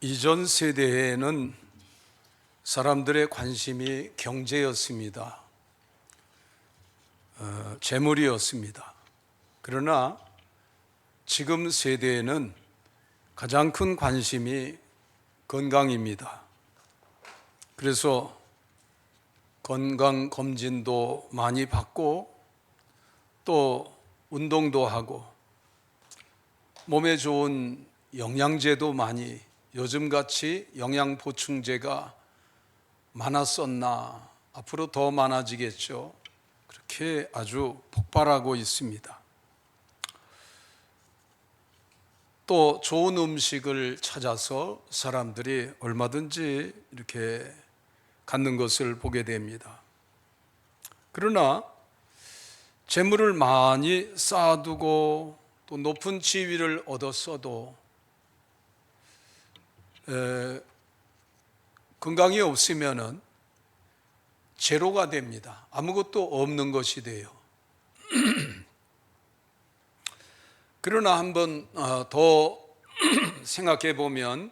이전 세대에는 사람들의 관심이 경제였습니다. 재물이었습니다. 그러나 지금 세대에는 가장 큰 관심이 건강입니다. 그래서 건강검진도 많이 받고 또 운동도 하고 몸에 좋은 영양제도 많이, 요즘같이 영양보충제가 많았었나, 앞으로 더 많아지겠죠. 그렇게 아주 폭발하고 있습니다. 또 좋은 음식을 찾아서 사람들이 얼마든지 이렇게 갖는 것을 보게 됩니다. 그러나 재물을 많이 쌓아두고 또 높은 지위를 얻었어도 건강이 없으면은 제로가 됩니다. 아무것도 없는 것이 돼요. 그러나 한번 더 생각해 보면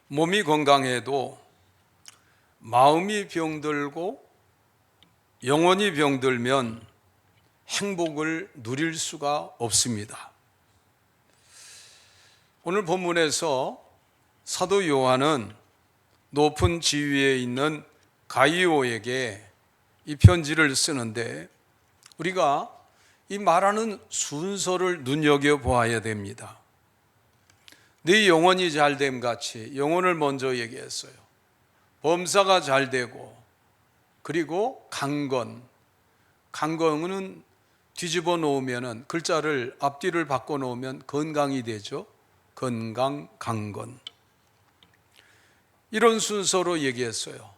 몸이 건강해도 마음이 병들고 영혼이 병들면 행복을 누릴 수가 없습니다. 오늘 본문에서 사도 요한은 높은 지위에 있는 가이오에게 이 편지를 쓰는데 우리가 이 말하는 순서를 눈여겨보아야 됩니다. 네 영혼이 잘됨 같이 영혼을 먼저 얘기했어요. 범사가 잘되고, 그리고 강건. 강건은 뒤집어 놓으면, 글자를 앞뒤를 바꿔 놓으면 건강이 되죠. 건강, 강건. 이런 순서로 얘기했어요.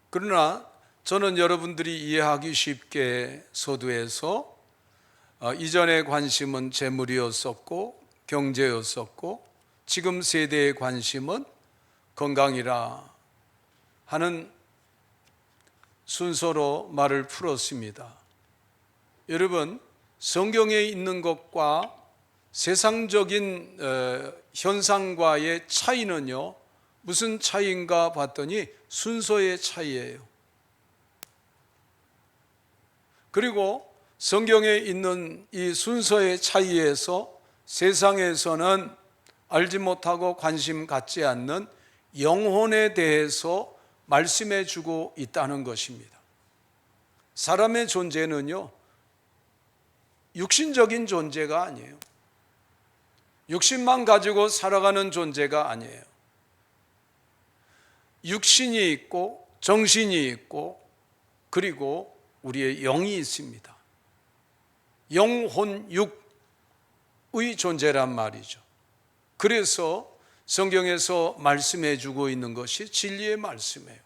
그러나 저는 여러분들이 이해하기 쉽게 서두에서 이전의 관심은 재물이었었고 경제였었고 지금 세대의 관심은 건강이라 하는 순서로 말을 풀었습니다. 여러분, 성경에 있는 것과 세상적인 현상과의 차이는요, 무슨 차이인가 봤더니 순서의 차이예요. 그리고 성경에 있는 이 순서의 차이에서 세상에서는 알지 못하고 관심 갖지 않는 영혼에 대해서 말씀해 주고 있다는 것입니다. 사람의 존재는요, 육신적인 존재가 아니에요. 육신만 가지고 살아가는 존재가 아니에요. 육신이 있고 정신이 있고 그리고 우리의 영이 있습니다. 영혼 육의 존재란 말이죠. 그래서 성경에서 말씀해 주고 있는 것이 진리의 말씀이에요.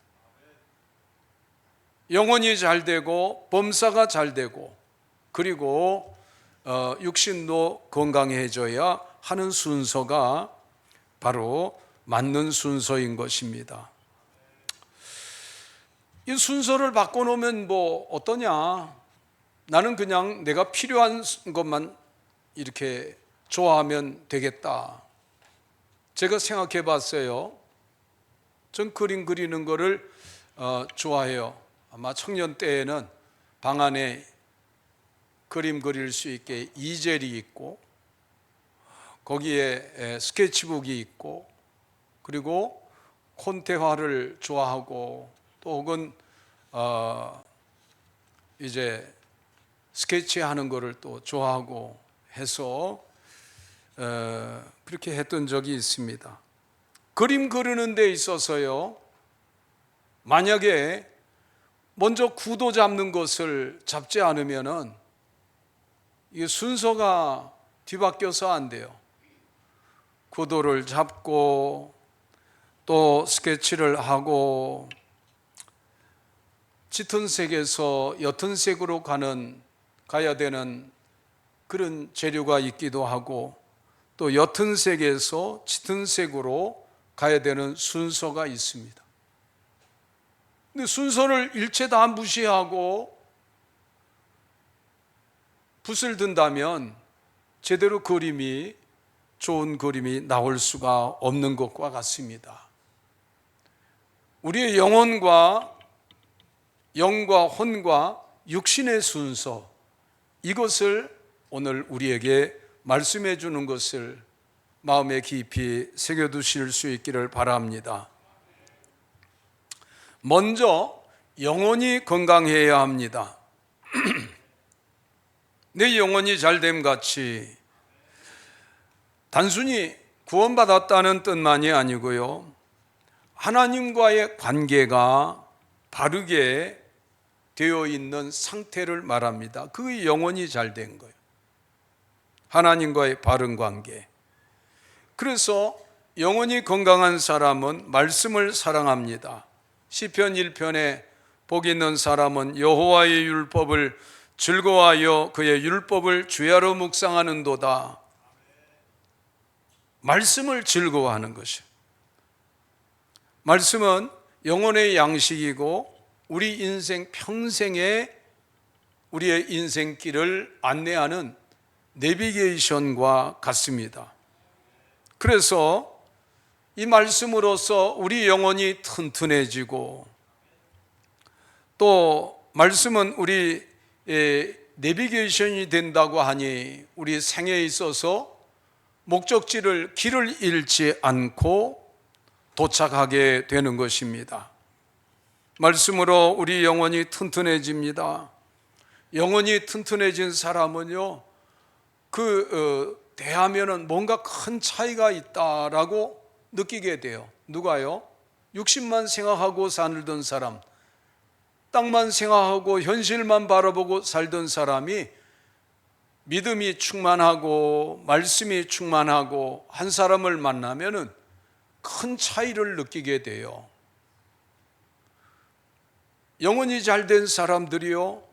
영혼이 잘 되고 범사가 잘 되고 그리고 육신도 건강해져야 하는 순서가 바로 맞는 순서인 것입니다. 이 순서를 바꿔놓으면 뭐 어떠냐? 나는 그냥 내가 필요한 것만 이렇게 좋아하면 되겠다. 제가 생각해 봤어요. 전 그림 그리는 거를 좋아해요. 아마 청년 때에는 방 안에 그림 그릴 수 있게 이젤이 있고 거기에 스케치북이 있고 그리고 콘테화를 좋아하고 또 혹은 이제 스케치하는 거를 또 좋아하고 해서 그렇게 했던 적이 있습니다. 그림 그리는 데 있어서요, 만약에 먼저 구도 잡는 것을 잡지 않으면은 이게 순서가 뒤바뀌어서 안 돼요. 구도를 잡고 또 스케치를 하고 짙은 색에서 옅은 색으로 가야 되는 그런 재료가 있기도 하고 또 옅은 색에서 짙은 색으로 가야 되는 순서가 있습니다. 근데 순서를 일체 다 무시하고 붓을 든다면 제대로 좋은 그림이 나올 수가 없는 것과 같습니다. 우리의 영혼과 영과 혼과 육신의 순서, 이것을 오늘 우리에게 말씀해 주는 것을 마음에 깊이 새겨두실 수 있기를 바랍니다. 먼저 영혼이 건강해야 합니다. 내 영혼이 잘됨 같이 단순히 구원받았다는 뜻만이 아니고요, 하나님과의 관계가 바르게 되어 있는 상태를 말합니다. 그 영혼이 잘된 거예요. 하나님과의 바른 관계. 그래서 영혼이 건강한 사람은 말씀을 사랑합니다. 시편 1편에 복 있는 사람은 여호와의 율법을 즐거워하여 그의 율법을 주야로 묵상하는도다. 말씀을 즐거워하는 것이에요. 말씀은 영혼의 양식이고 우리 인생 평생에 우리의 인생길을 안내하는 내비게이션과 같습니다. 그래서 이 말씀으로써 우리 영혼이 튼튼해지고, 또 말씀은 우리 내비게이션이 된다고 하니 우리 생애에 있어서 길을 잃지 않고 도착하게 되는 것입니다. 말씀으로 우리 영혼이 튼튼해집니다. 영혼이 튼튼해진 사람은요, 대하면은 뭔가 큰 차이가 있다라고 느끼게 돼요. 누가요? 육신만 생각하고 살던 사람, 땅만 생각하고 현실만 바라보고 살던 사람이 믿음이 충만하고 말씀이 충만하고 한 사람을 만나면은 큰 차이를 느끼게 돼요. 영혼이 잘된 사람들이요,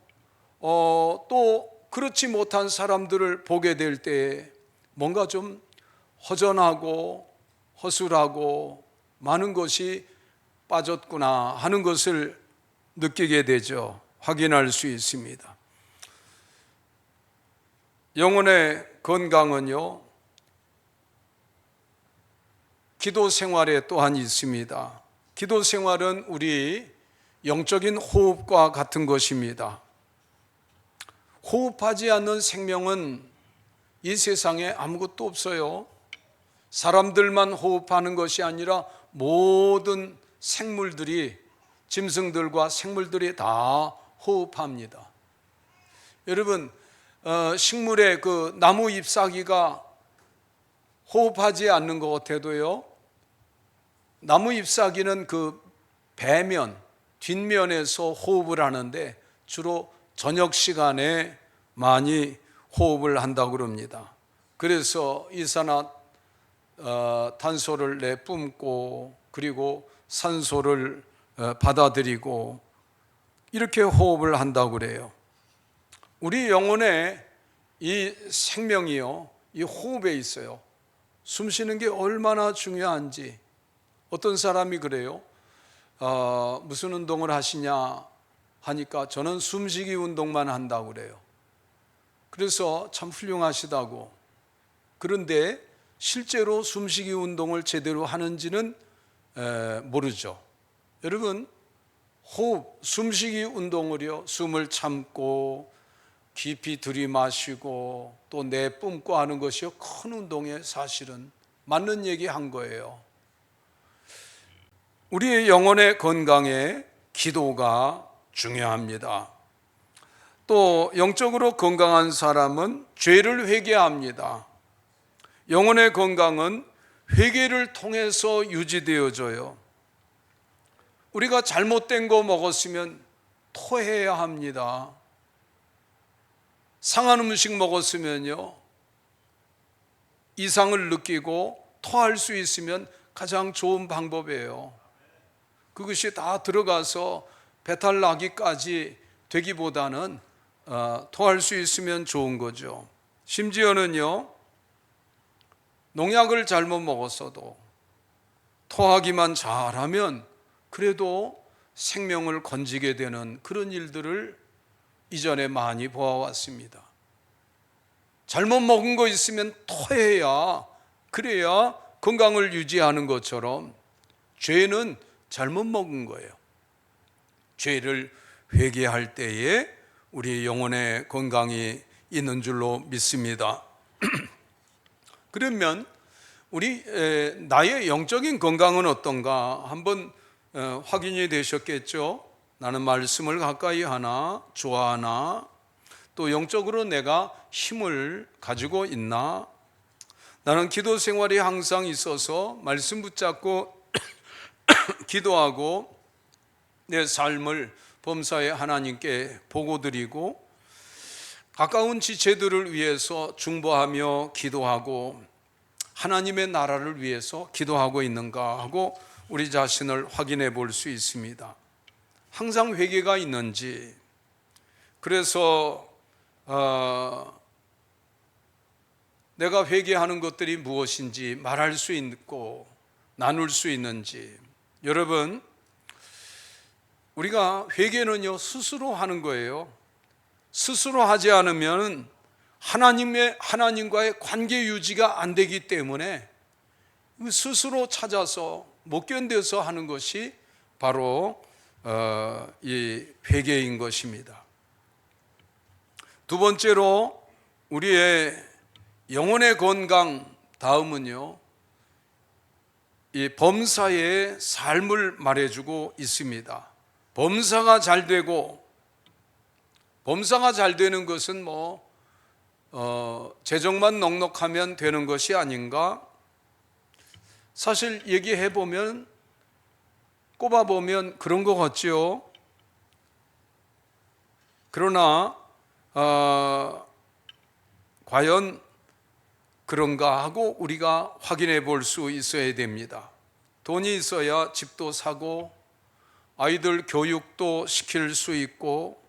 또 그렇지 못한 사람들을 보게 될 때 뭔가 좀 허전하고 허술하고 많은 것이 빠졌구나 하는 것을 느끼게 되죠. 확인할 수 있습니다. 영혼의 건강은요, 기도 생활에 또한 있습니다. 기도 생활은 우리 영적인 호흡과 같은 것입니다. 호흡하지 않는 생명은 이 세상에 아무것도 없어요. 사람들만 호흡하는 것이 아니라 모든 생물들이, 짐승들과 생물들이 다 호흡합니다. 여러분, 식물의 그 나무 잎사귀가 호흡하지 않는 것 같아도요, 나무 잎사귀는 그 배면, 뒷면에서 호흡을 하는데 주로 저녁 시간에 많이 호흡을 한다고 그럽니다. 그래서 이산화탄소를 내뿜고 그리고 산소를 받아들이고 이렇게 호흡을 한다고 그래요. 우리 영혼의 이 생명이요, 이 호흡에 있어요. 숨 쉬는 게 얼마나 중요한지. 어떤 사람이 그래요. 무슨 운동을 하시냐 하니까 저는 숨쉬기 운동만 한다고 그래요. 그래서 참 훌륭하시다고. 그런데 실제로 숨쉬기 운동을 제대로 하는지는 모르죠. 여러분, 숨쉬기 운동을요, 숨을 참고 깊이 들이마시고 또 내뿜고 하는 것이요, 큰 운동에 사실은 맞는 얘기 한 거예요. 우리의 영혼의 건강에 기도가 중요합니다. 또 영적으로 건강한 사람은 죄를 회개합니다. 영혼의 건강은 회개를 통해서 유지되어져요. 우리가 잘못된 거 먹었으면 토해야 합니다. 상한 음식 먹었으면요, 이상을 느끼고 토할 수 있으면 가장 좋은 방법이에요. 그것이 다 들어가서 배탈 나기까지 되기보다는 토할 수 있으면 좋은 거죠. 심지어는요, 농약을 잘못 먹었어도 토하기만 잘하면 그래도 생명을 건지게 되는 그런 일들을 이전에 많이 보아왔습니다. 잘못 먹은 거 있으면 토해야, 그래야 건강을 유지하는 것처럼 죄는 잘못 먹은 거예요. 죄를 회개할 때에 우리 영혼의 건강이 있는 줄로 믿습니다. 그러면 우리 나의 영적인 건강은 어떤가 한번 확인이 되셨겠죠? 나는 말씀을 가까이 하나, 좋아하나, 또 영적으로 내가 힘을 가지고 있나? 나는 기도 생활이 항상 있어서 말씀 붙잡고 기도하고 내 삶을 범사에 하나님께 보고드리고 가까운 지체들을 위해서 중보하며 기도하고 하나님의 나라를 위해서 기도하고 있는가 하고 우리 자신을 확인해 볼 수 있습니다. 항상 회개가 있는지, 그래서 내가 회개하는 것들이 무엇인지 말할 수 있고 나눌 수 있는지. 여러분, 우리가 회개는요 스스로 하는 거예요. 스스로 하지 않으면 하나님과의 관계 유지가 안 되기 때문에 스스로 찾아서 못 견뎌서 하는 것이 바로 이 회개인 것입니다. 두 번째로 우리의 영혼의 건강, 다음은요 이 범사의 삶을 말해주고 있습니다. 범사가 잘 되고, 범사가 잘 되는 것은 재정만 넉넉하면 되는 것이 아닌가? 사실 얘기해 보면, 꼽아 보면 그런 것 같지요. 그러나 과연 그런가 하고 우리가 확인해 볼 수 있어야 됩니다. 돈이 있어야 집도 사고 아이들 교육도 시킬 수 있고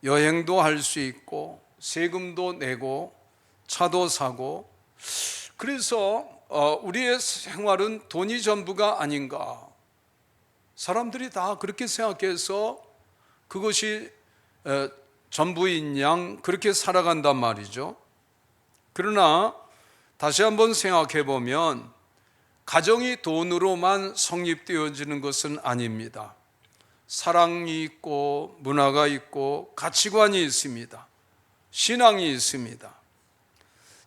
여행도 할 수 있고 세금도 내고 차도 사고, 그래서 우리의 생활은 돈이 전부가 아닌가. 사람들이 다 그렇게 생각해서 그것이 전부인 양 그렇게 살아간단 말이죠. 그러나 다시 한번 생각해 보면 가정이 돈으로만 성립되어지는 것은 아닙니다. 사랑이 있고 문화가 있고 가치관이 있습니다. 신앙이 있습니다.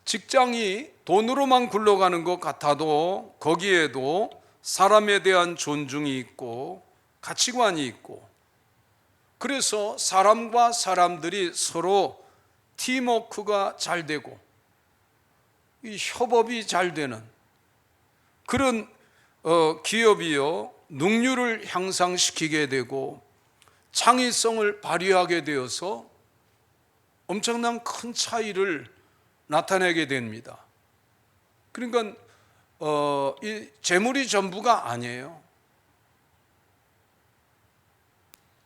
직장이 돈으로만 굴러가는 것 같아도 거기에도 사람에 대한 존중이 있고 가치관이 있고, 그래서 사람과 사람들이 서로 팀워크가 잘 되고 이 협업이 잘 되는 그런 기업이요 능률을 향상시키게 되고 창의성을 발휘하게 되어서 엄청난 큰 차이를 나타내게 됩니다. 그러니까 이 재물이 전부가 아니에요.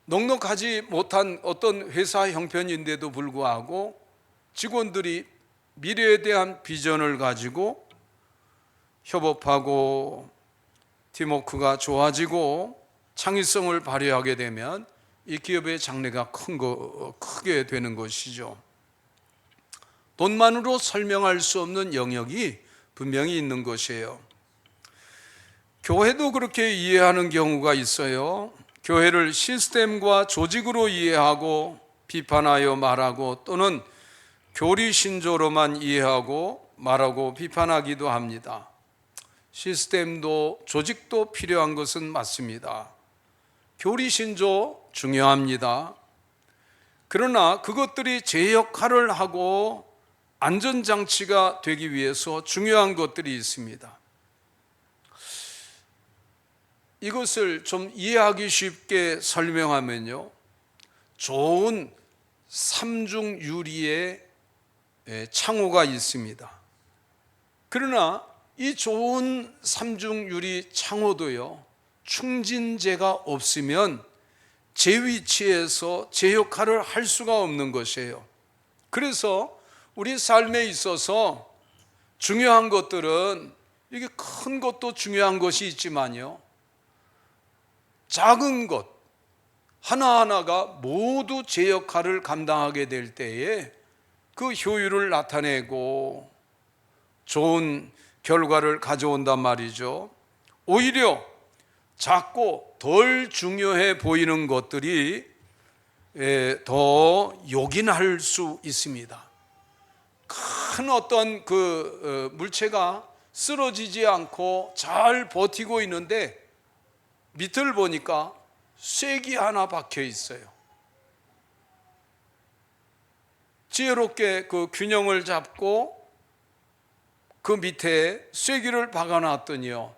넉넉하지 못한 어떤 회사 형편인데도 불구하고 직원들이 미래에 대한 비전을 가지고 협업하고 팀워크가 좋아지고 창의성을 발휘하게 되면 이 기업의 장래가 크게 되는 것이죠. 돈만으로 설명할 수 없는 영역이 분명히 있는 것이에요. 교회도 그렇게 이해하는 경우가 있어요. 교회를 시스템과 조직으로 이해하고 비판하여 말하고, 또는 교리신조로만 이해하고 말하고 비판하기도 합니다. 시스템도 조직도 필요한 것은 맞습니다. 교리신조 중요합니다. 그러나 그것들이 제 역할을 하고 안전장치가 되기 위해서 중요한 것들이 있습니다. 이것을 좀 이해하기 쉽게 설명하면요, 좋은 삼중 유리의 창호가 있습니다. 그러나 이 좋은 삼중 유리 창호도요 충진제가 없으면 제 위치에서 제 역할을 할 수가 없는 것이에요. 그래서 우리 삶에 있어서 중요한 것들은, 이게 큰 것도 중요한 것이 있지만요, 작은 것 하나하나가 모두 제 역할을 감당하게 될 때에 그 효율을 나타내고 좋은 결과를 가져온단 말이죠. 오히려 작고 덜 중요해 보이는 것들이 더 요긴할 수 있습니다. 큰 어떤 그 물체가 쓰러지지 않고 잘 버티고 있는데 밑을 보니까 쐐기 하나 박혀 있어요. 지혜롭게 그 균형을 잡고 그 밑에 쐐기를 박아놨더니요,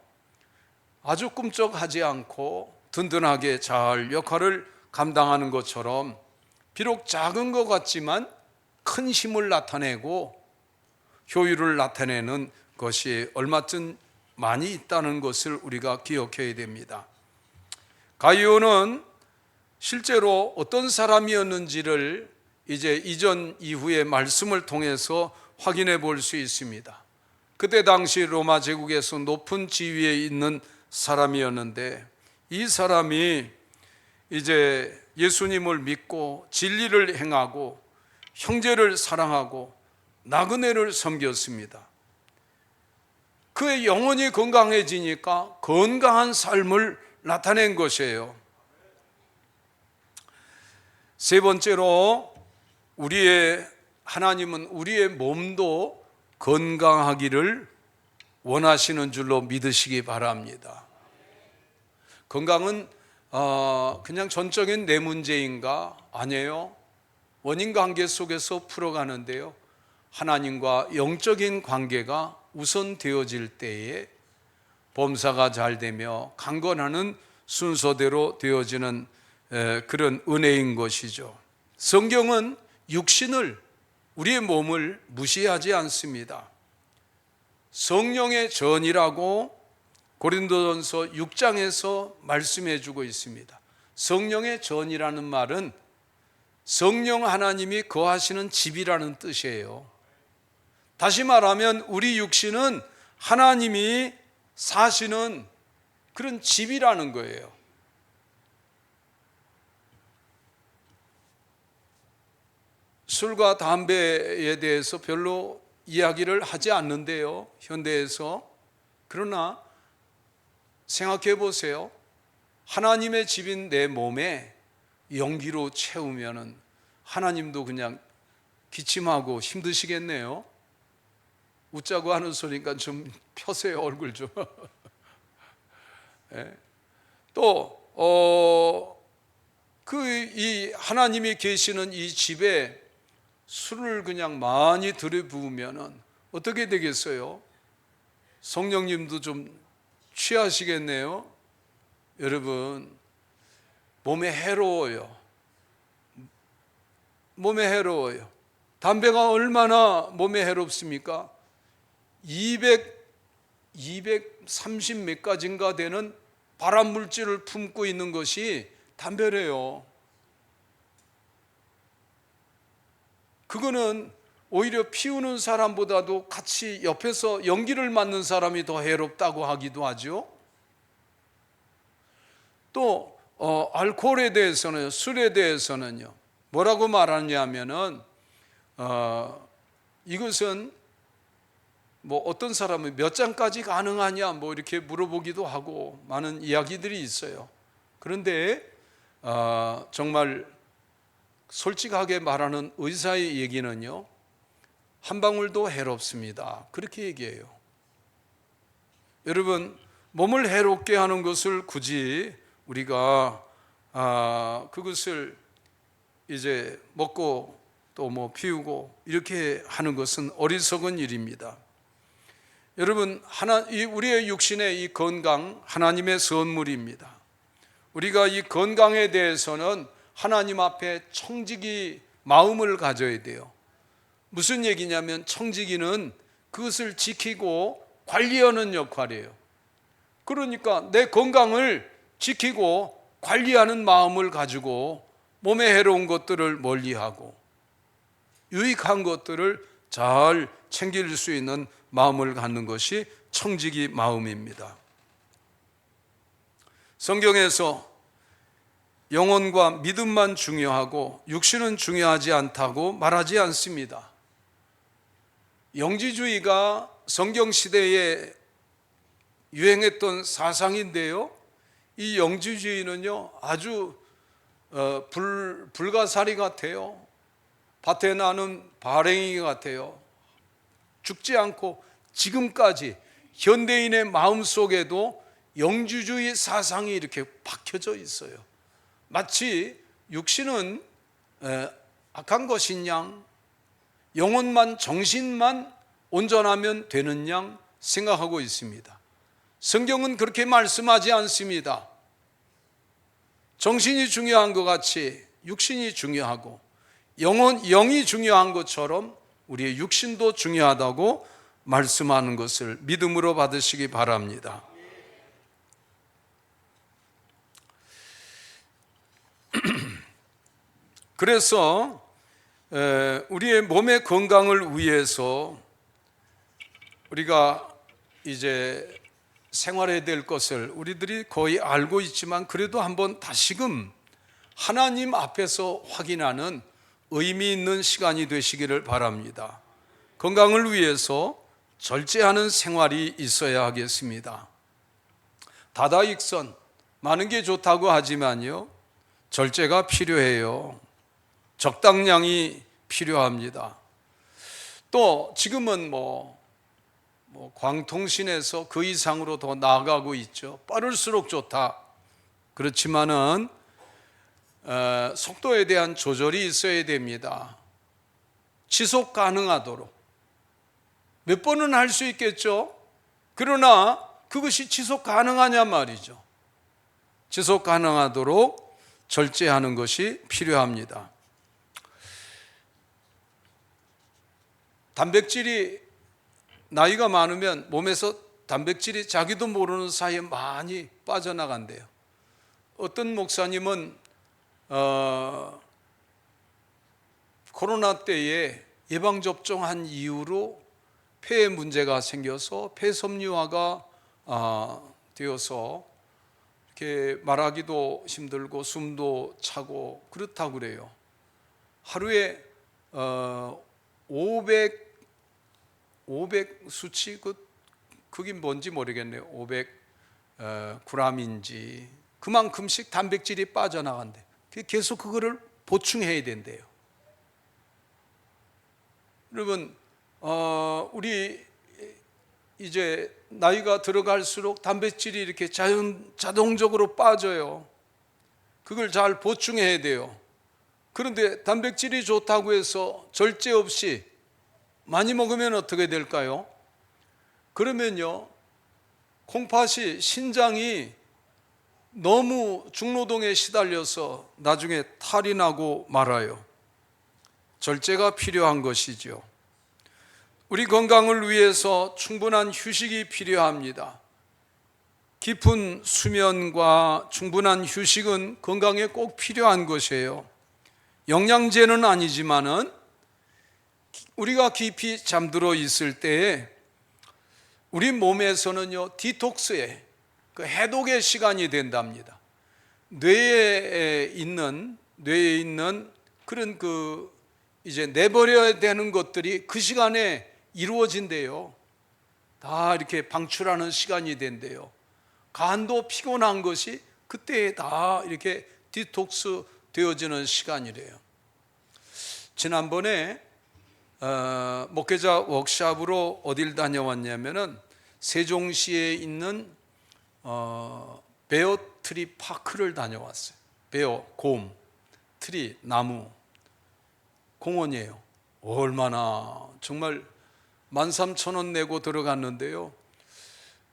아주 꿈쩍하지 않고 든든하게 잘 역할을 감당하는 것처럼 비록 작은 것 같지만 큰 힘을 나타내고 효율을 나타내는 것이 얼마쯤 많이 있다는 것을 우리가 기억해야 됩니다. 가이오는 실제로 어떤 사람이었는지를 이제 이전 이후의 말씀을 통해서 확인해 볼 수 있습니다. 그때 당시 로마 제국에서 높은 지위에 있는 사람이었는데, 이 사람이 이제 예수님을 믿고 진리를 행하고 형제를 사랑하고 나그네를 섬겼습니다. 그의 영혼이 건강해지니까 건강한 삶을 나타낸 것이에요. 세 번째로, 하나님은 우리의 몸도 건강하기를 원하시는 줄로 믿으시기 바랍니다. 건강은 그냥 전적인 내 문제인가? 아니에요. 원인 관계 속에서 풀어가는데요, 하나님과 영적인 관계가 우선되어질 때에 범사가 잘 되며 강건하는 순서대로 되어지는 그런 은혜인 것이죠. 성경은 육신을, 우리의 몸을 무시하지 않습니다. 성령의 전이라고 고린도전서 6장에서 말씀해 주고 있습니다. 성령의 전이라는 말은 성령 하나님이 거하시는 집이라는 뜻이에요. 다시 말하면 우리 육신은 하나님이 사시는 그런 집이라는 거예요. 술과 담배에 대해서 별로 이야기를 하지 않는데요, 현대에서. 그러나 생각해 보세요. 하나님의 집인 내 몸에 연기로 채우면은 하나님도 그냥 기침하고 힘드시겠네요. 웃자고 하는 소리니까 좀 펴세요, 얼굴 좀. 네. 또 이 하나님이 계시는 이 집에 술을 그냥 많이 들이부으면은 어떻게 되겠어요? 성령님도 좀 취하시겠네요. 여러분, 몸에 해로워요. 몸에 해로워요. 담배가 얼마나 몸에 해롭습니까? 230 몇 가지인가 되는 발암 물질을 품고 있는 것이 담배래요. 그거는 오히려 피우는 사람보다도 같이 옆에서 연기를 맡는 사람이 더 해롭다고 하기도 하죠. 또 알코올에 대해서는, 술에 대해서는요, 뭐라고 말하냐면은 이것은 뭐 어떤 사람은 몇 잔까지 가능하냐 뭐 이렇게 물어보기도 하고 많은 이야기들이 있어요. 그런데 정말 솔직하게 말하는 의사의 얘기는요, 한 방울도 해롭습니다. 그렇게 얘기해요. 여러분, 몸을 해롭게 하는 것을 굳이 우리가 그것을 이제 먹고 또 뭐 피우고 이렇게 하는 것은 어리석은 일입니다. 여러분, 우리의 육신의 이 건강, 하나님의 선물입니다. 우리가 이 건강에 대해서는 하나님 앞에 청지기 마음을 가져야 돼요. 무슨 얘기냐면, 청지기는 그것을 지키고 관리하는 역할이에요. 그러니까 내 건강을 지키고 관리하는 마음을 가지고 몸에 해로운 것들을 멀리하고 유익한 것들을 잘 챙길 수 있는 마음을 갖는 것이 청지기 마음입니다. 성경에서 영혼과 믿음만 중요하고 육신은 중요하지 않다고 말하지 않습니다. 영지주의가 성경 시대에 유행했던 사상인데요. 이 영지주의는요, 아주 불가사리 같아요. 밭에 나는 바랭이 같아요. 죽지 않고 지금까지 현대인의 마음속에도 영지주의 사상이 이렇게 박혀져 있어요. 마치 육신은 악한 것인 양, 영혼만 정신만 온전하면 되는 양 생각하고 있습니다. 성경은 그렇게 말씀하지 않습니다. 정신이 중요한 것 같이 육신이 중요하고 영이 중요한 것처럼 우리의 육신도 중요하다고 말씀하는 것을 믿음으로 받으시기 바랍니다. 그래서 우리의 몸의 건강을 위해서 우리가 이제 생활해야 될 것을 우리들이 거의 알고 있지만 그래도 한번 다시금 하나님 앞에서 확인하는 의미 있는 시간이 되시기를 바랍니다. 건강을 위해서 절제하는 생활이 있어야 하겠습니다. 다다익선, 많은 게 좋다고 하지만요, 절제가 필요해요. 적당량이 필요합니다. 또 지금은 광통신에서 그 이상으로 더 나아가고 있죠. 빠를수록 좋다. 그렇지만은 속도에 대한 조절이 있어야 됩니다. 지속 가능하도록 몇 번은 할 수 있겠죠. 그러나 그것이 지속 가능하냐 말이죠. 지속 가능하도록 절제하는 것이 필요합니다. 단백질이 나이가 많으면 몸에서 단백질이 자기도 모르는 사이에 많이 빠져나간대요. 어떤 목사님은 코로나 때에 예방접종한 이후로 폐에 문제가 생겨서 폐섬유화가 되어서 이렇게 말하기도 힘들고 숨도 차고 그렇다고 그래요. 하루에 500 수치, 그게 뭔지 모르겠네요. 500g인지 그만큼씩 단백질이 빠져나간대. 계속 그거를 보충해야 된대요. 여러분, 우리 이제 나이가 들어갈수록 단백질이 이렇게 자동적으로 빠져요. 그걸 잘 보충해야 돼요. 그런데 단백질이 좋다고 해서 절제 없이 많이 먹으면 어떻게 될까요? 그러면요, 콩팥이 신장이 너무 중노동에 시달려서 나중에 탈이 나고 말아요. 절제가 필요한 것이죠. 우리 건강을 위해서 충분한 휴식이 필요합니다. 깊은 수면과 충분한 휴식은 건강에 꼭 필요한 것이에요. 영양제는 아니지만은 우리가 깊이 잠들어 있을 때에 우리 몸에서는요, 디톡스의 그 해독의 시간이 된답니다. 뇌에 있는 그런 이제 내버려야 되는 것들이 그 시간에 이루어진대요. 다 이렇게 방출하는 시간이 된대요. 간도 피곤한 것이 그때 다 이렇게 디톡스 되어지는 시간이래요. 지난번에 목회자 워크숍으로 어딜 다녀왔냐면은 세종시에 있는 베어 트리 파크를 다녀왔어요. 베어, 곰, 트리, 나무 공원이에요. 얼마나 정말 13,000원 내고 들어갔는데요,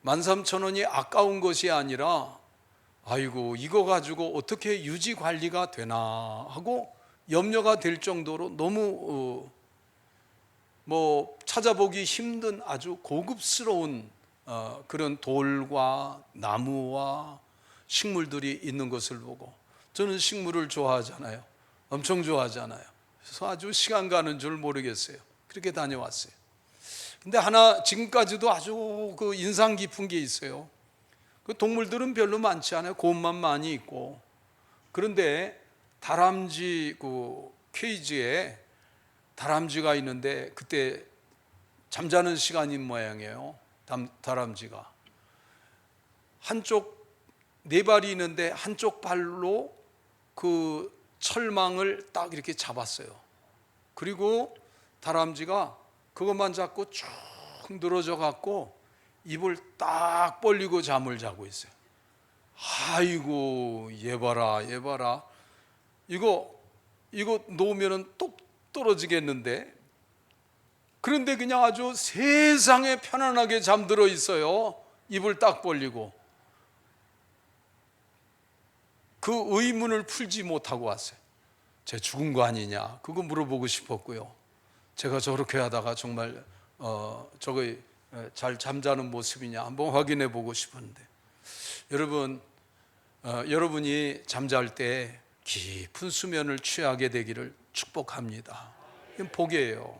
13,000원이 아까운 것이 아니라 아이고 이거 가지고 어떻게 유지 관리가 되나 하고 염려가 될 정도로 너무 찾아보기 힘든 아주 고급스러운 그런 돌과 나무와 식물들이 있는 것을 보고, 저는 식물을 좋아하잖아요. 엄청 좋아하잖아요. 그래서 아주 시간 가는 줄 모르겠어요. 그렇게 다녀왔어요. 근데 하나 지금까지도 아주 인상 깊은 게 있어요. 그 동물들은 별로 많지 않아요. 곰만 많이 있고. 그런데 다람쥐 케이지에 다람쥐가 있는데 그때 잠자는 시간인 모양이에요. 다람쥐가 한쪽 네 발이 있는데 한쪽 발로 그 철망을 딱 이렇게 잡았어요. 그리고 다람쥐가 그것만 잡고 쭉 늘어져 갖고 입을 딱 벌리고 잠을 자고 있어요. 아이고, 얘 봐라, 얘 봐라. 이거 놓으면은 똑 떨어지겠는데. 그런데 그냥 아주 세상에 편안하게 잠들어 있어요. 입을 딱 벌리고. 그 의문을 풀지 못하고 왔어요. 쟤 죽은 거 아니냐, 그거 물어보고 싶었고요. 제가 저렇게 하다가 정말 저거 잘 잠자는 모습이냐 한번 확인해 보고 싶었는데, 여러분이 잠잘 때 깊은 수면을 취하게 되기를 축복합니다. 이건 복이에요.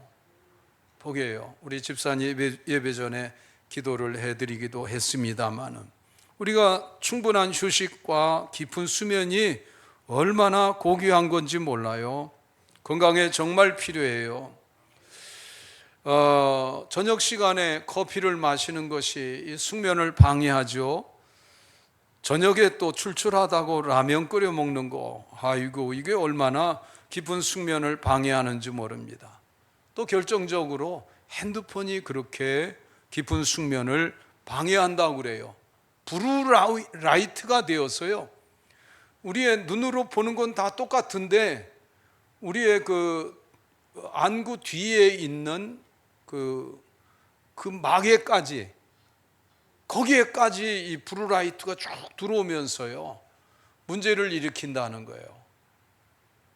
복이에요. 우리 집사님 예배 전에 기도를 해드리기도 했습니다마는, 우리가 충분한 휴식과 깊은 수면이 얼마나 고귀한 건지 몰라요. 건강에 정말 필요해요. 저녁 시간에 커피를 마시는 것이 이 숙면을 방해하죠. 저녁에 또 출출하다고 라면 끓여 먹는 거, 아이고, 이게 얼마나 깊은 숙면을 방해하는지 모릅니다. 또 결정적으로 핸드폰이 그렇게 깊은 숙면을 방해한다고 그래요. 브루라이트가 되어서요, 우리의 눈으로 보는 건 다 똑같은데 우리의 그 안구 뒤에 있는 그 막에까지, 거기에까지 이 브루라이트가 쭉 들어오면서요 문제를 일으킨다는 거예요.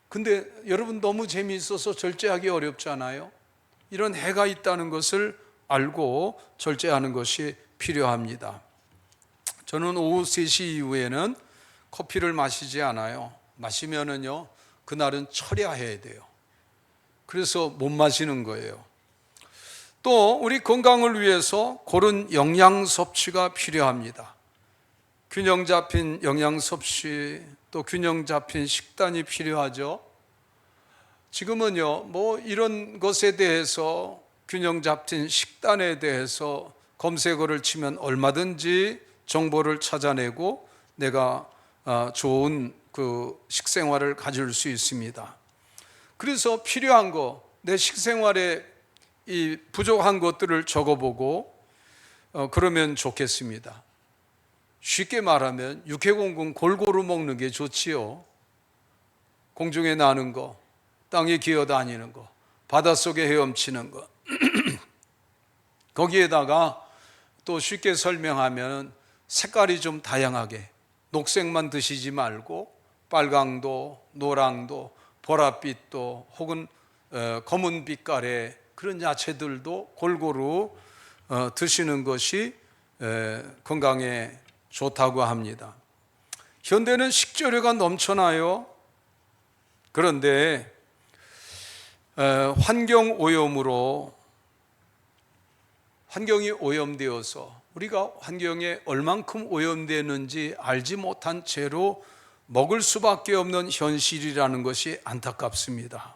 근데 여러분, 너무 재미있어서 절제하기 어렵잖아요. 이런 해가 있다는 것을 알고 절제하는 것이 필요합니다. 저는 오후 3시 이후에는 커피를 마시지 않아요. 마시면은요 그날은 철야해야 돼요. 그래서 못 마시는 거예요. 또 우리 건강을 위해서 고른 영양 섭취가 필요합니다. 균형 잡힌 영양 섭취, 또 균형 잡힌 식단이 필요하죠. 지금은요 뭐 이런 것에 대해서, 균형 잡힌 식단에 대해서 검색어를 치면 얼마든지 정보를 찾아내고 내가 좋은 그 식생활을 가질 수 있습니다. 그래서 필요한 거, 내 식생활에 이 부족한 것들을 적어보고 그러면 좋겠습니다. 쉽게 말하면 육해공군 골고루 먹는 게 좋지요. 공중에 나는 거, 땅에 기어다니는 거, 바닷속에 헤엄치는 거 거기에다가 또 쉽게 설명하면 색깔이 좀 다양하게, 녹색만 드시지 말고 빨강도, 노랑도, 보랏빛도, 혹은 검은 빛깔의 그런 야채들도 골고루 드시는 것이 건강에 좋다고 합니다. 현대는 식재료가 넘쳐나요. 그런데 환경 오염으로, 환경이 오염되어서 우리가 환경에 얼만큼 오염되는지 알지 못한 채로 먹을 수밖에 없는 현실이라는 것이 안타깝습니다.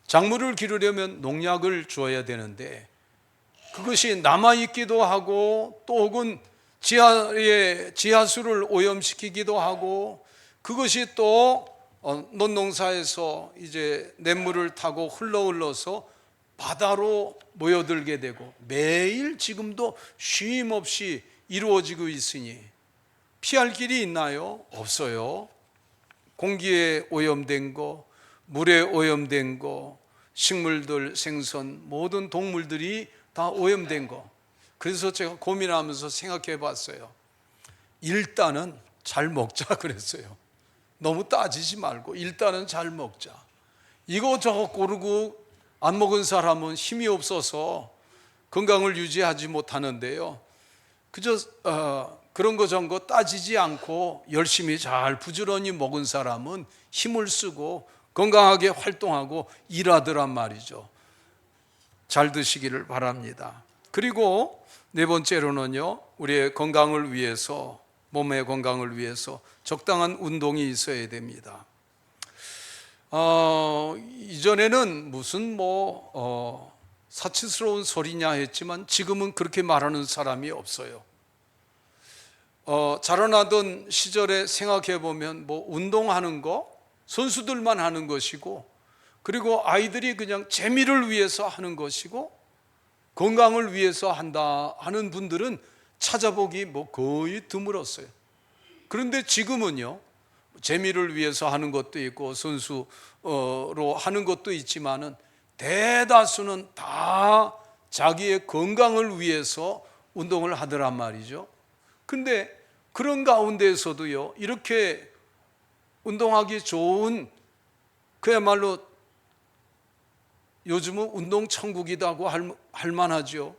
작물을 기르려면 농약을 줘야 되는데 그것이 남아있기도 하고, 또 혹은 지하수를 오염시키기도 하고, 그것이 또 논농사에서 이제 냇물을 타고 흘러서 바다로 모여들게 되고, 매일 지금도 쉼 없이 이루어지고 있으니 피할 길이 있나요? 없어요. 공기에 오염된 거, 물에 오염된 거, 식물들, 생선, 모든 동물들이 다 오염된 거. 그래서 제가 고민하면서 생각해 봤어요. 일단은 잘 먹자 그랬어요. 너무 따지지 말고 일단은 잘 먹자. 이거저거 고르고 안 먹은 사람은 힘이 없어서 건강을 유지하지 못하는데요, 그저 그런 거 저런 거 따지지 않고 열심히 잘 부지런히 먹은 사람은 힘을 쓰고 건강하게 활동하고 일하더란 말이죠. 잘 드시기를 바랍니다. 그리고 네 번째로는요, 우리의 건강을 위해서, 몸의 건강을 위해서 적당한 운동이 있어야 됩니다. 이전에는 무슨 사치스러운 소리냐 했지만 지금은 그렇게 말하는 사람이 없어요. 자라나던 시절에 생각해 보면 뭐 운동하는 거 선수들만 하는 것이고, 그리고 아이들이 그냥 재미를 위해서 하는 것이고 건강을 위해서 한다 하는 분들은 찾아보기 뭐 거의 드물었어요. 그런데 지금은요, 재미를 위해서 하는 것도 있고 선수로 하는 것도 있지만은 대다수는 다 자기의 건강을 위해서 운동을 하더란 말이죠. 근데 그런 가운데에서도요, 이렇게 운동하기 좋은, 그야말로 요즘은 운동 천국이라고 할 만하죠.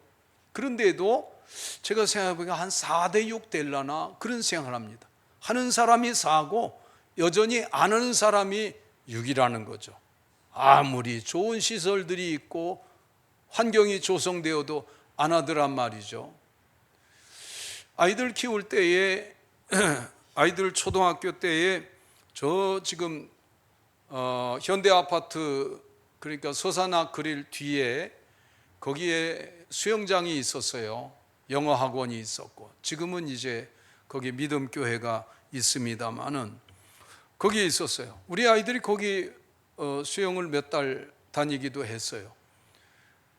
그런데도 제가 생각해보니까 한 4대 6 될라나 그런 생각을 합니다. 하는 사람이 4고 여전히 안 하는 사람이 6이라는 거죠. 아무리 좋은 시설들이 있고 환경이 조성되어도 안 하더란 말이죠. 아이들 키울 때에 아이들 초등학교 때에 저 지금 현대아파트, 그러니까 서산아 그릴 뒤에 거기에 수영장이 있었어요. 영어 학원이 있었고, 지금은 이제 거기 믿음교회가 있습니다만은 거기에 있었어요. 우리 아이들이 거기 수영을 몇 달 다니기도 했어요.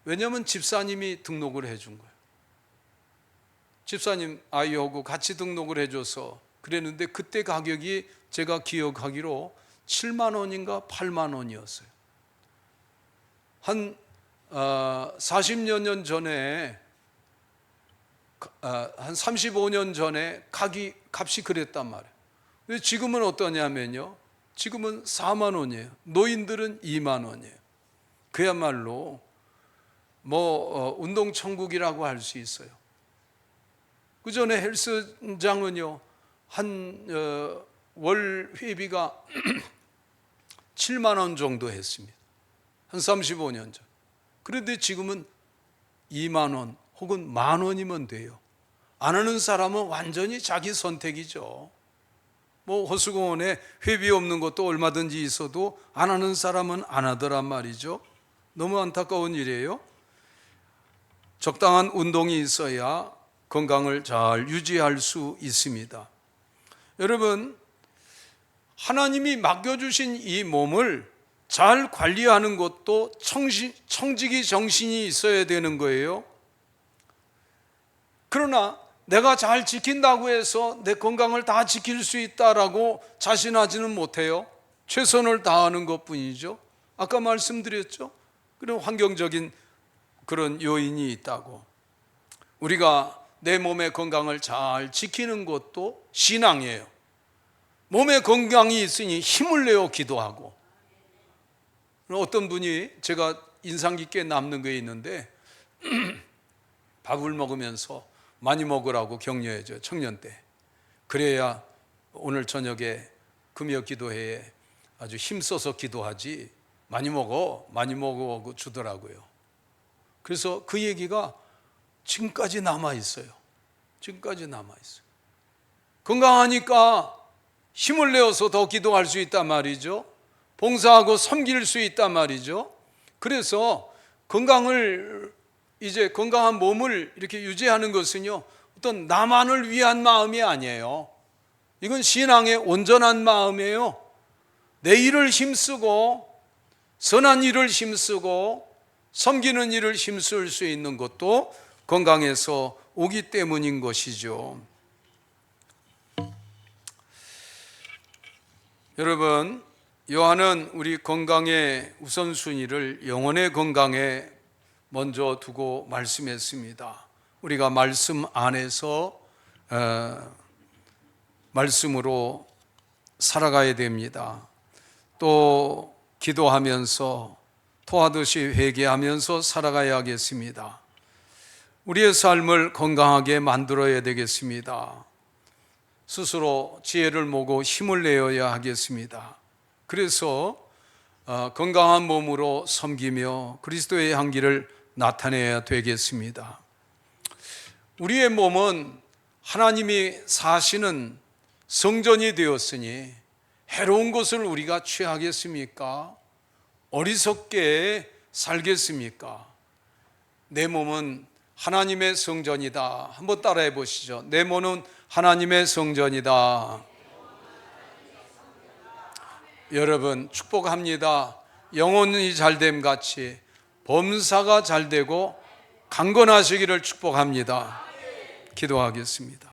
왜냐하면 집사님이 등록을 해준 거예요. 집사님 아이하고 같이 등록을 해줘서 그랬는데, 그때 가격이 제가 기억하기로 7만 원인가 8만 원이었어요. 한 40여 년 전에, 한 35년 전에 값이 그랬단 말이에요. 근데 지금은 어떠냐면요, 지금은 4만 원이에요. 노인들은 2만 원이에요. 그야말로 운동 천국이라고 할 수 있어요. 그 전에 헬스장은요, 월 회비가 7만 원 정도 했습니다. 한 35년 전. 그런데 지금은 2만 원 혹은 만 원이면 돼요. 안 하는 사람은 완전히 자기 선택이죠. 호수공원에 회비 없는 것도 얼마든지 있어도 안 하는 사람은 안 하더란 말이죠. 너무 안타까운 일이에요. 적당한 운동이 있어야 건강을 잘 유지할 수 있습니다. 여러분, 하나님이 맡겨주신 이 몸을 잘 관리하는 것도 청지기 정신이 있어야 되는 거예요. 그러나 내가 잘 지킨다고 해서 내 건강을 다 지킬 수 있다라고 자신하지는 못해요. 최선을 다하는 것뿐이죠. 아까 말씀드렸죠. 그런 환경적인 그런 요인이 있다고. 우리가 내 몸의 건강을 잘 지키는 것도 신앙이에요. 몸의 건강이 있으니 힘을 내어 기도하고. 어떤 분이 제가 인상 깊게 남는 게 있는데 밥을 먹으면서 많이 먹으라고 격려해줘요. 청년 때. 그래야 오늘 저녁에 금요 기도회에 아주 힘써서 기도하지, 많이 먹어 주더라고요. 그래서 그 얘기가 지금까지 남아있어요. 지금까지 남아있어요. 건강하니까 힘을 내어서 더 기도할 수 있단 말이죠. 봉사하고 섬길 수 있단 말이죠. 그래서 건강한 몸을 이렇게 유지하는 것은요, 어떤 나만을 위한 마음이 아니에요. 이건 신앙의 온전한 마음이에요. 내 일을 힘쓰고 선한 일을 힘쓰고 섬기는 일을 힘쓸 수 있는 것도 건강에서 오기 때문인 것이죠. 여러분, 요한은 우리 건강의 우선순위를 영혼의 건강에 먼저 두고 말씀했습니다. 우리가 말씀 안에서 말씀으로 살아가야 됩니다. 또 기도하면서 토하듯이 회개하면서 살아가야겠습니다. 우리의 삶을 건강하게 만들어야 되겠습니다. 스스로 지혜를 모고 힘을 내어야 하겠습니다. 그래서 건강한 몸으로 섬기며 그리스도의 향기를 나타내야 되겠습니다. 우리의 몸은 하나님이 사시는 성전이 되었으니 해로운 것을 우리가 취하겠습니까? 어리석게 살겠습니까? 내 몸은 하나님의 성전이다. 한번 따라해 보시죠. 내 몸은 하나님의 성전이다. 여러분 축복합니다. 영혼이 잘됨 같이 범사가 잘되고 강건하시기를 축복합니다. 기도하겠습니다.